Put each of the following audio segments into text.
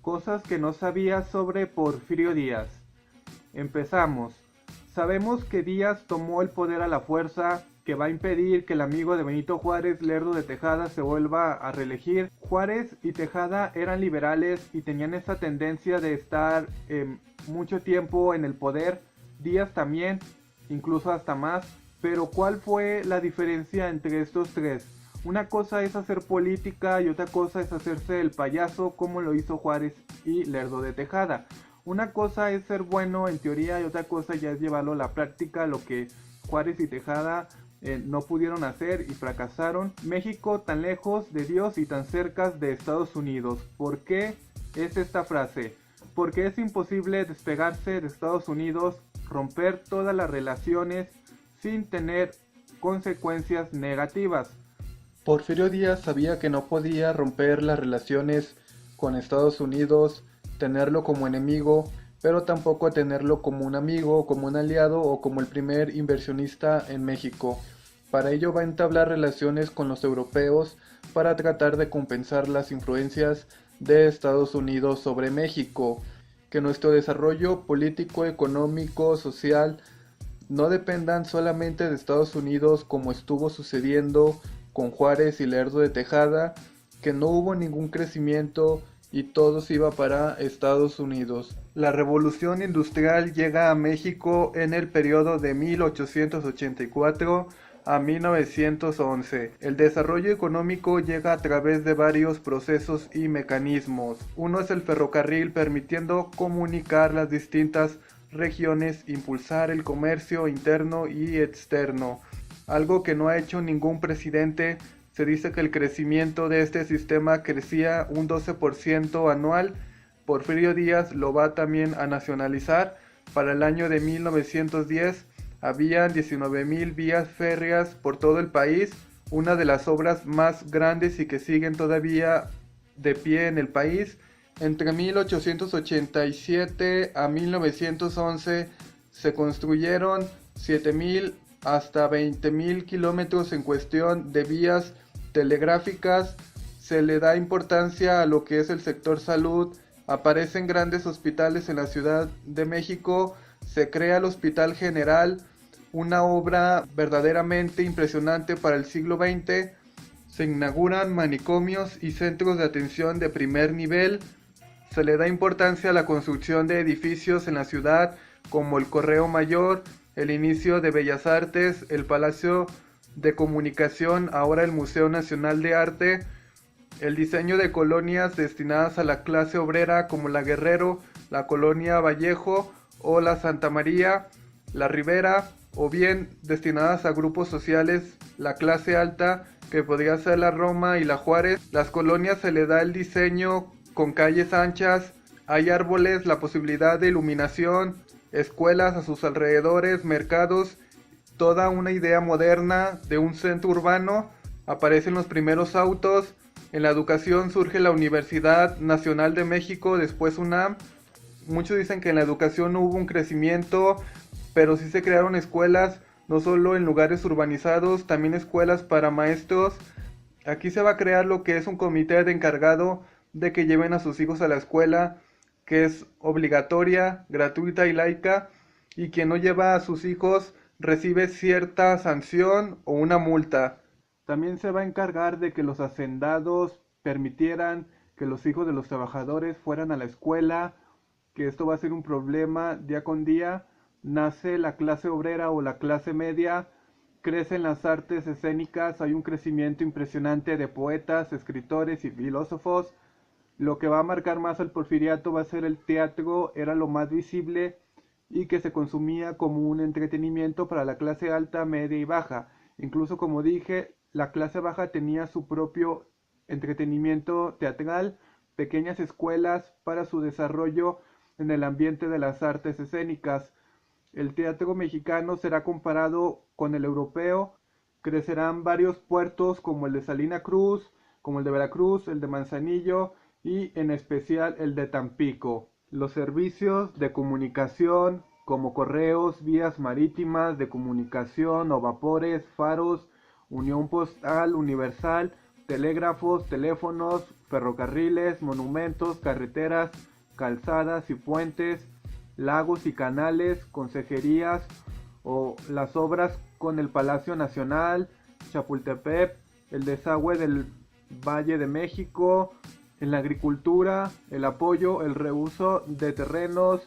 Cosas que no sabías sobre Porfirio Díaz. Empezamos. Sabemos que Díaz tomó el poder a la fuerza, que va a impedir que el amigo de Benito Juárez, Lerdo de Tejada, se vuelva a reelegir. Juárez y Tejada eran liberales y tenían esa tendencia de estar mucho tiempo en el poder. Díaz también, incluso hasta más. Pero ¿cuál fue la diferencia entre estos tres? Una cosa es hacer política y otra cosa es hacerse el payaso como lo hizo Juárez y Lerdo de Tejada. Una cosa es ser bueno en teoría y otra cosa ya es llevarlo a la práctica, lo que Juárez y Tejada no pudieron hacer y fracasaron. México tan lejos de Dios y tan cerca de Estados Unidos. ¿Por qué es esta frase? Porque es imposible despegarse de Estados Unidos, romper todas las relaciones sin tener consecuencias negativas. Porfirio Díaz sabía que no podía romper las relaciones con Estados Unidos, tenerlo como enemigo, pero tampoco tenerlo como un amigo, como un aliado o como el primer inversionista en México. Para ello va a entablar relaciones con los europeos para tratar de compensar las influencias de Estados Unidos sobre México, que nuestro desarrollo político, económico, social no dependan solamente de Estados Unidos como estuvo sucediendo con Juárez y Lerdo de Tejada, que no hubo ningún crecimiento y todo se iba para Estados Unidos. La revolución industrial llega a México en el periodo de 1884 a 1911. El desarrollo económico llega a través de varios procesos y mecanismos. Uno es el ferrocarril, permitiendo comunicar las distintas regiones, impulsar el comercio interno y externo, algo que no ha hecho ningún presidente. Se dice que el crecimiento de este sistema crecía un 12% anual. Porfirio Díaz lo va también a nacionalizar. Para el año de 1910 habían 19,000 vías férreas por todo el país, una de las obras más grandes y que siguen todavía de pie en el país. Entre 1887 a 1911 se construyeron 7,000 hasta 20,000 kilómetros en cuestión de vías telegráficas. Se le da importancia a lo que es el sector salud. Aparecen grandes hospitales en la Ciudad de México. Se crea el Hospital General, una obra verdaderamente impresionante para el siglo XX. Se inauguran manicomios y centros de atención de primer nivel. Se le da importancia a la construcción de edificios en la ciudad, como el Correo Mayor, el inicio de Bellas Artes, el Palacio de Comunicación, ahora el Museo Nacional de Arte, el diseño de colonias destinadas a la clase obrera como la Guerrero, la Colonia Vallejo o la Santa María, la Ribera, o bien destinadas a grupos sociales, la clase alta, que podría ser la Roma y la Juárez. Las colonias se le da el diseño con calles anchas, hay árboles, la posibilidad de iluminación, escuelas a sus alrededores, mercados, toda una idea moderna de un centro urbano. Aparecen los primeros autos. En la educación surge la Universidad Nacional de México, después UNAM. Muchos dicen que en la educación no hubo un crecimiento, pero sí se crearon escuelas, no solo en lugares urbanizados, también escuelas para maestros. Aquí se va a crear lo que es un comité de encargado de que lleven a sus hijos a la escuela, que es obligatoria, gratuita y laica, y quien no lleva a sus hijos recibe cierta sanción o una multa. También se va a encargar de que los hacendados permitieran que los hijos de los trabajadores fueran a la escuela, que esto va a ser un problema día con día. Nace la clase obrera o la clase media, crecen las artes escénicas, hay un crecimiento impresionante de poetas, escritores y filósofos. Lo que va a marcar más al porfiriato va a ser el teatro, era lo más visible y que se consumía como un entretenimiento para la clase alta, media y baja. Incluso, como dije, la clase baja tenía su propio entretenimiento teatral, pequeñas escuelas para su desarrollo en el ambiente de las artes escénicas. El teatro mexicano será comparado con el europeo. Crecerán varios puertos como el de Salina Cruz, como el de Veracruz, el de Manzanillo y en especial el de Tampico. Los servicios de comunicación como correos, vías marítimas de comunicación o vapores, faros, Unión Postal Universal, telégrafos, teléfonos, ferrocarriles, monumentos, carreteras, calzadas y puentes, lagos y canales, consejerías o las obras con el Palacio Nacional, Chapultepec, el desagüe del Valle de México, en la agricultura, el apoyo, el reuso de terrenos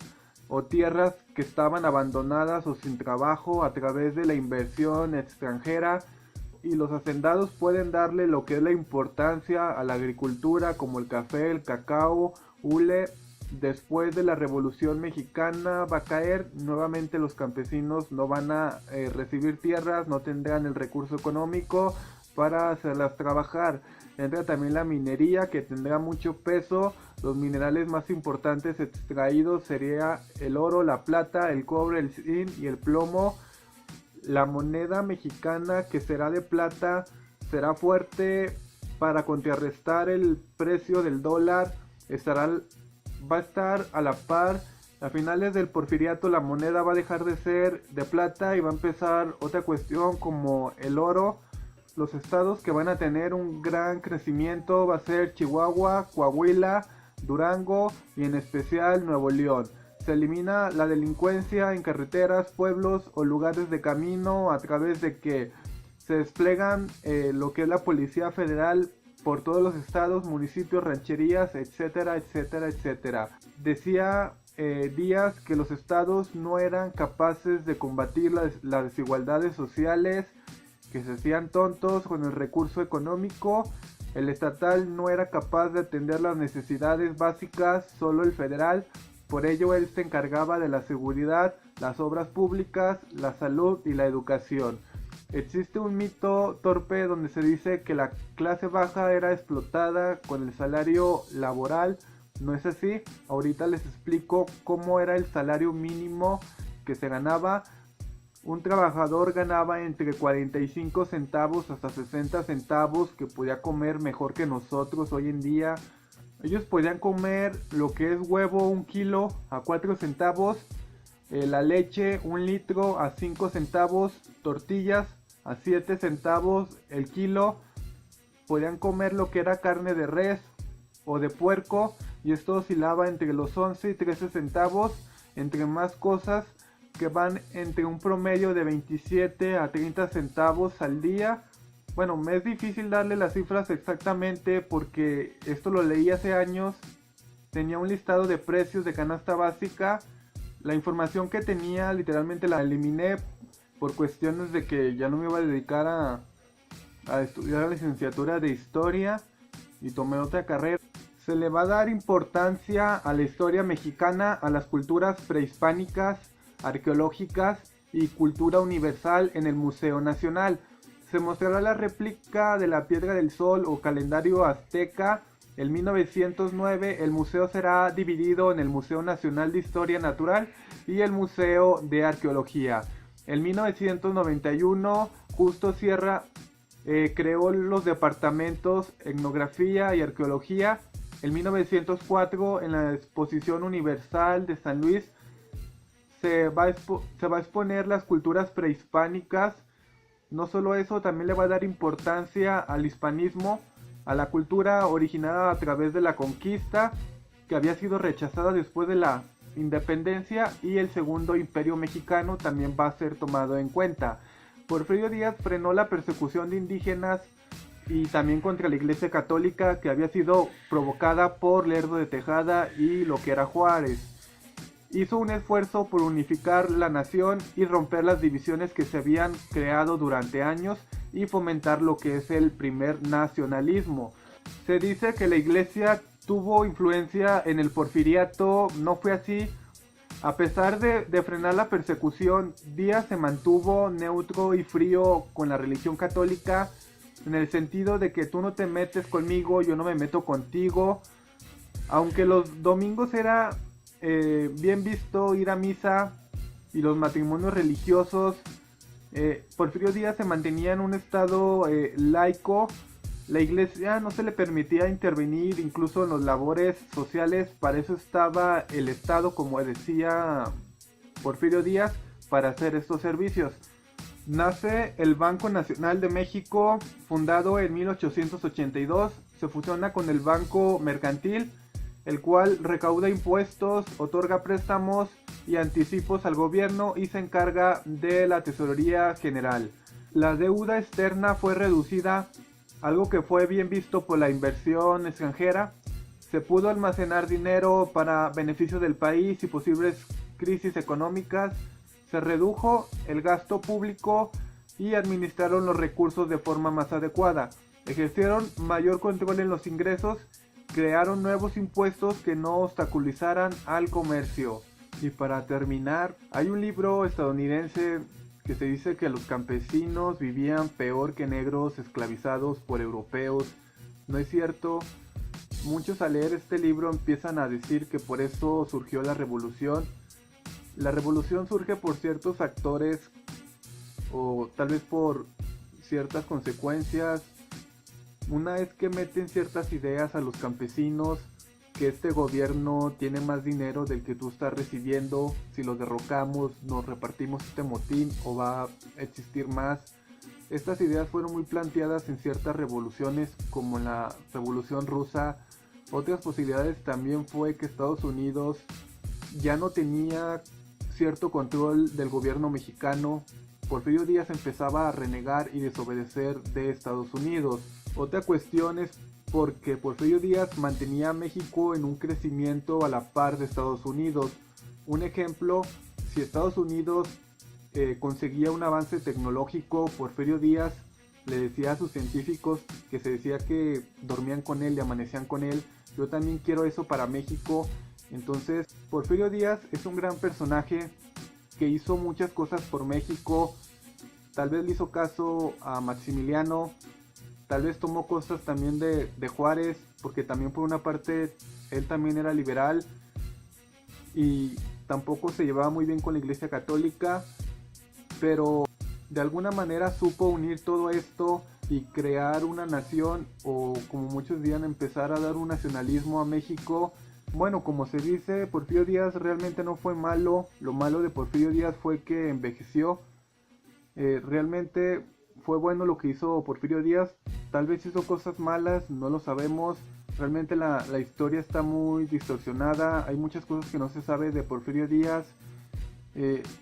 o tierras que estaban abandonadas o sin trabajo a través de la inversión extranjera, y los hacendados pueden darle lo que es la importancia a la agricultura como el café, el cacao, hule. Después de la Revolución Mexicana va a caer, nuevamente los campesinos no van a recibir tierras, no tendrán el recurso económico para hacerlas trabajar. Entra también la minería, que tendrá mucho peso. Los minerales más importantes extraídos sería el oro, la plata, el cobre, el zinc y el plomo. La moneda mexicana, que será de plata, será fuerte para contrarrestar el precio del dólar. Va a estar a la par. A finales del porfiriato la moneda va a dejar de ser de plata y va a empezar otra cuestión como el oro. Los estados que van a tener un gran crecimiento va a ser Chihuahua, Coahuila, Durango y en especial Nuevo León. Se elimina la delincuencia en carreteras, pueblos o lugares de camino a través de que se desplegan lo que es la Policía Federal por todos los estados, municipios, rancherías, etcétera, etcétera, etcétera. Decía Díaz que los estados no eran capaces de combatir las desigualdades sociales, que se hacían tontos con el recurso económico. El estatal no era capaz de atender las necesidades básicas, solo el federal. Por ello él se encargaba de la seguridad, las obras públicas, la salud y la educación. Existe un mito torpe donde se dice que la clase baja era explotada con el salario laboral. No es así. Ahorita les explico cómo era el salario mínimo que se ganaba. Un trabajador ganaba entre 45 centavos hasta 60 centavos, que podía comer mejor que nosotros hoy en día. Ellos podían comer lo que es huevo 1 kilo a 4 centavos, la leche 1 litro a 5 centavos, tortillas a 7 centavos el kilo. Podían comer lo que era carne de res o de puerco, y esto oscilaba entre los 11 y 13 centavos, entre más cosas que van entre un promedio de 27 a 30 centavos al día. Bueno, me es difícil darle las cifras exactamente porque esto lo leí hace años. Tenía un listado de precios de canasta básica. La información que tenía literalmente la eliminé por cuestiones de que ya no me iba a dedicar a estudiar la licenciatura de historia y tomé otra carrera. Se le va a dar importancia a la historia mexicana, a las culturas prehispánicas, arqueológicas y cultura universal en el Museo Nacional. Se mostrará la réplica de la Piedra del Sol o calendario azteca. En 1909 el museo será dividido en el Museo Nacional de Historia Natural y el Museo de Arqueología. En 1991 Justo Sierra creó los departamentos Etnografía y Arqueología. En 1904 en la Exposición Universal de San Luis se va a exponer las culturas prehispánicas. No solo eso, también le va a dar importancia al hispanismo, a la cultura originada a través de la conquista, que había sido rechazada después de la independencia, y el segundo imperio mexicano también va a ser tomado en cuenta. Porfirio Díaz frenó la persecución de indígenas y también contra la Iglesia Católica, que había sido provocada por Lerdo de Tejada y lo que era Juárez. Hizo un esfuerzo por unificar la nación y romper las divisiones que se habían creado durante años y fomentar lo que es el primer nacionalismo. Se dice que la iglesia tuvo influencia en el porfiriato. No fue así. A pesar de frenar la persecución, Díaz se mantuvo neutro y frío con la religión católica, en el sentido de que tú no te metes conmigo, yo no me meto contigo. Aunque los domingos era bien visto ir a misa y los matrimonios religiosos, Porfirio Díaz se mantenía en un estado laico. La iglesia no se le permitía intervenir incluso en las labores sociales. Para eso estaba el Estado, como decía Porfirio Díaz, para hacer estos servicios. Nace el Banco Nacional de México, fundado en 1882. Se fusiona con el Banco Mercantil, el cual recauda impuestos, otorga préstamos y anticipos al gobierno y se encarga de la tesorería general. La deuda externa fue reducida, algo que fue bien visto por la inversión extranjera. Se pudo almacenar dinero para beneficio del país y posibles crisis económicas. Se redujo el gasto público y administraron los recursos de forma más adecuada. Ejercieron mayor control en los ingresos, crearon nuevos impuestos que no obstaculizaran al comercio. Y para terminar, hay un libro estadounidense que se dice que los campesinos vivían peor que negros esclavizados por europeos. No es cierto. Muchos al leer este libro empiezan a decir que por eso surgió la revolución. La revolución surge por ciertos factores o tal vez por ciertas consecuencias. Una es que meten ciertas ideas a los campesinos, que este gobierno tiene más dinero del que tú estás recibiendo, si los derrocamos nos repartimos este motín o va a existir más. Estas ideas fueron muy planteadas en ciertas revoluciones como en la Revolución Rusa. Otras posibilidades también fue que Estados Unidos ya no tenía cierto control del gobierno mexicano. Porfirio Díaz empezaba a renegar y desobedecer de Estados Unidos. Otra cuestión es porque Porfirio Díaz mantenía a México en un crecimiento a la par de Estados Unidos. Un ejemplo, si Estados Unidos conseguía un avance tecnológico, Porfirio Díaz le decía a sus científicos que se decía que dormían con él y amanecían con él: yo también quiero eso para México. Entonces, Porfirio Díaz es un gran personaje que hizo muchas cosas por México. Tal vez le hizo caso a Maximiliano, tal vez tomó cosas también de Juárez, porque también por una parte él también era liberal y tampoco se llevaba muy bien con la Iglesia Católica, pero de alguna manera supo unir todo esto y crear una nación, o como muchos dirían, empezar a dar un nacionalismo a México. Bueno, como se dice, Porfirio Díaz realmente no fue malo. Lo malo de Porfirio Díaz fue que envejeció. Realmente fue bueno lo que hizo Porfirio Díaz. Tal vez hizo cosas malas, no lo sabemos. Realmente la historia está muy distorsionada. Hay muchas cosas que no se sabe de Porfirio Díaz.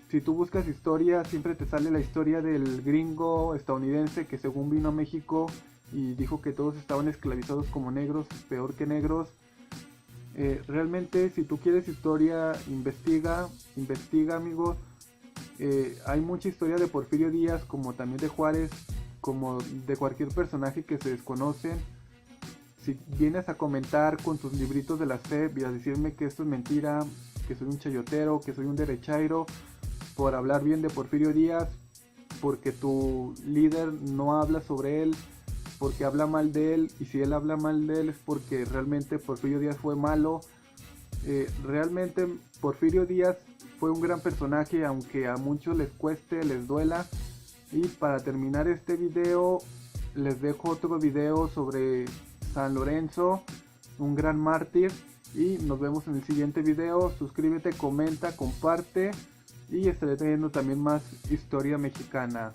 Si tú buscas historia, siempre te sale la historia del gringo estadounidense que según vino a México y dijo que todos estaban esclavizados como negros, peor que negros. Realmente, si tú quieres historia, investiga amigo. Hay mucha historia de Porfirio Díaz, como también de Juárez, como de cualquier personaje que se desconocen. Si vienes a comentar con tus libritos de la SEP y a decirme que esto es mentira, que soy un chayotero, que soy un derechairo, por hablar bien de Porfirio Díaz, porque tu líder no habla sobre él, porque habla mal de él, y si él habla mal de él es porque realmente Porfirio Díaz fue malo. Realmente Porfirio Díaz fue un gran personaje, aunque a muchos les cueste, les duela. Y para terminar este video, les dejo otro video sobre San Lorenzo, un gran mártir. Y nos vemos en el siguiente video. Suscríbete, comenta, comparte y estaré trayendo también más historia mexicana.